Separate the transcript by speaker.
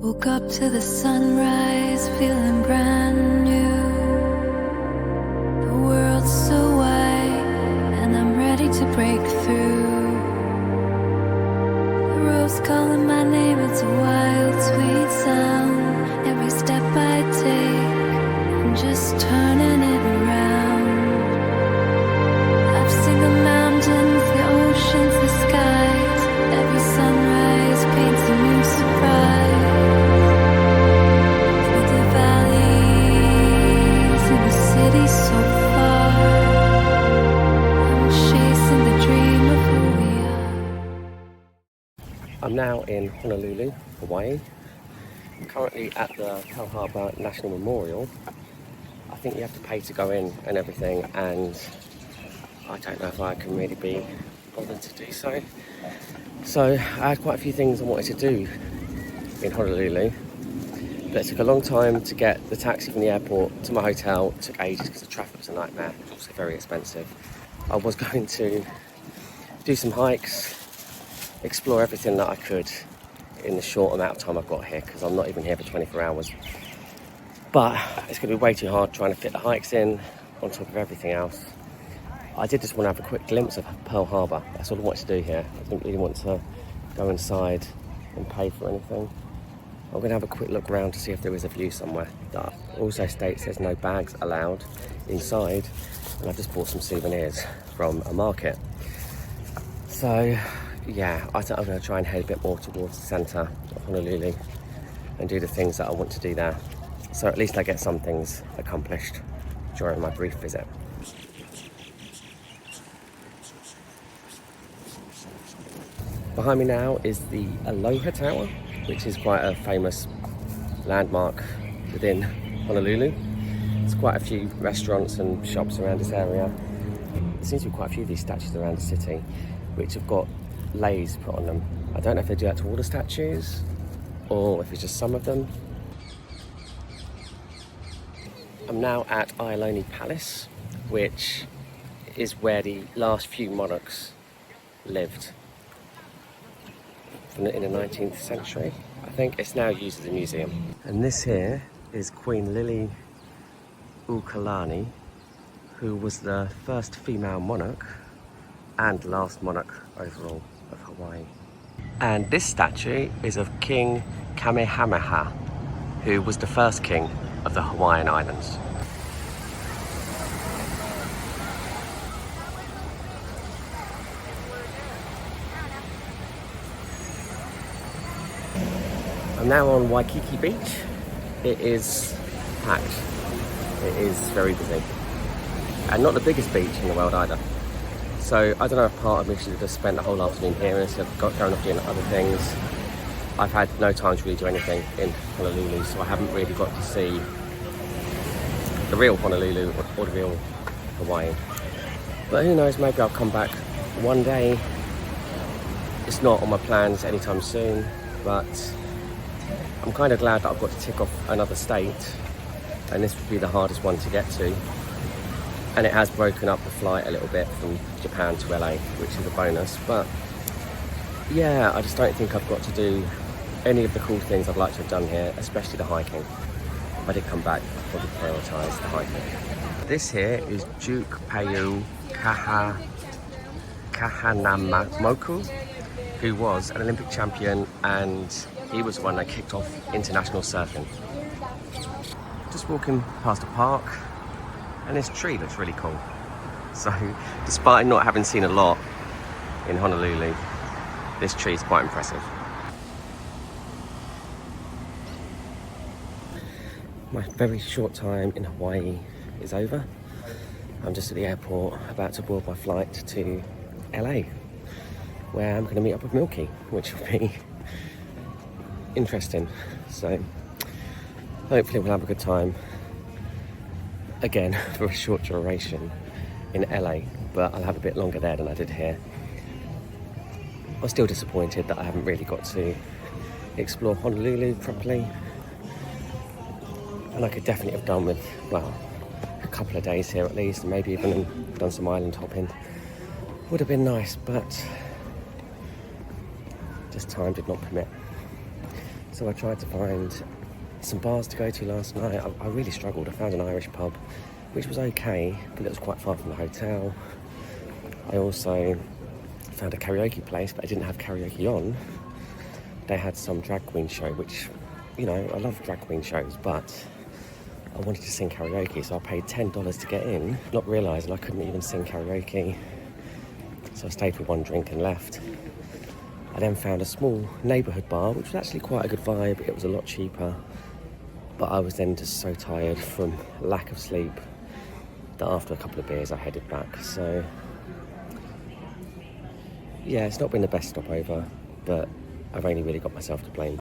Speaker 1: Woke up to the sunrise, feeling brand new. The world's so wide, and I'm ready to break through. The rose calling my name, it's a wild, sweet sound. Every step I take, I'm just turning it around. I've seen the mountains, the oceans, the skies. Every sunrise paints a new surprise. Through the valleys in the city so far, I'm chasing the dream of who we are.
Speaker 2: I'm now in Honolulu, Hawaii. I'm currently at the Pearl Harbor National Memorial. I think you have to pay to go in and everything, and I don't know if I can really be bothered to do so. So I had quite a few things I wanted to do in Honolulu, but it took a long time to get the taxi from the airport to my hotel. It took ages because the traffic was a nightmare. It was also very expensive. I was going to do some hikes, explore everything that I could in the short amount of time I've got here, because I'm not even here for 24 hours. But it's going to be way too hard trying to fit the hikes in on top of everything else. I did just want to have a quick glimpse of Pearl Harbor. That's all I wanted to do here. I didn't really want to go inside and pay for anything. I'm going to have a quick look around to see if there is a view somewhere. That also states there's no bags allowed inside, and I've just bought some souvenirs from a market. So yeah, I think I'm going to try and head a bit more towards the centre of Honolulu and do the things that I want to do there. So at least I get some things accomplished during my brief visit. Behind me now is the Aloha Tower, which is quite a famous landmark within Honolulu. There's quite a few restaurants and shops around this area. There seems to be quite a few of these statues around the city, which have got leis put on them. I don't know if they do that to all the statues, or if it's just some of them. I'm now at Iolani Palace, which is where the last few monarchs lived in the 19th century. I think it's now used as a museum. And this here is Queen Lili Ukalani, who was the first female monarch and last monarch overall of Hawaii. And this statue is of King Kamehameha, who was the first king of the Hawaiian Islands. I'm now on Waikiki Beach. It is packed. It is very busy. And not the biggest beach in the world either. So I don't know if part of me should have just spent the whole afternoon here instead of going off doing other things. I've had no time to really do anything in Honolulu, so I haven't really got to see the real Honolulu or the real Hawaii. But who knows, maybe I'll come back one day. It's not on my plans anytime soon, but I'm kind of glad that I've got to tick off another state, and this would be the hardest one to get to. And it has broken up the flight a little bit from Japan to LA, which is a bonus. But yeah, I just don't think I've got to do any of the cool things I'd like to have done here, especially the hiking. If I did come back, I'd probably prioritise the hiking. This here is Duke Paiu Kahanamamoku, who was an Olympic champion, and he was the one that kicked off international surfing. Just walking past a park, and this tree looks really cool. So, despite not having seen a lot in Honolulu, this tree is quite impressive. My very short time in Hawaii is over. I'm just at the airport, about to board my flight to LA, where I'm going to meet up with Milky, which will be interesting. So hopefully we'll have a good time again for a short duration in LA, but I'll have a bit longer there than I did here. I'm still disappointed that I haven't really got to explore Honolulu properly, and I could definitely have done with, well, a couple of days here at least, and maybe even done some island hopping. Would have been nice, but just time did not permit. So So I tried to find some bars to go to last night. I really struggled. I found an Irish pub, which was okay, but it was quite far from the hotel. I also found a karaoke place, but I didn't have karaoke on. They had some drag queen show, which, you know, I love drag queen shows, but I wanted to sing karaoke, so I paid $10 to get in, not realising I couldn't even sing karaoke. So I stayed for one drink and left. I then found a small neighbourhood bar, which was actually quite a good vibe. It was a lot cheaper, but I was then just so tired from lack of sleep that after a couple of beers I headed back. So yeah, it's not been the best stopover, but I've only really got myself to blame.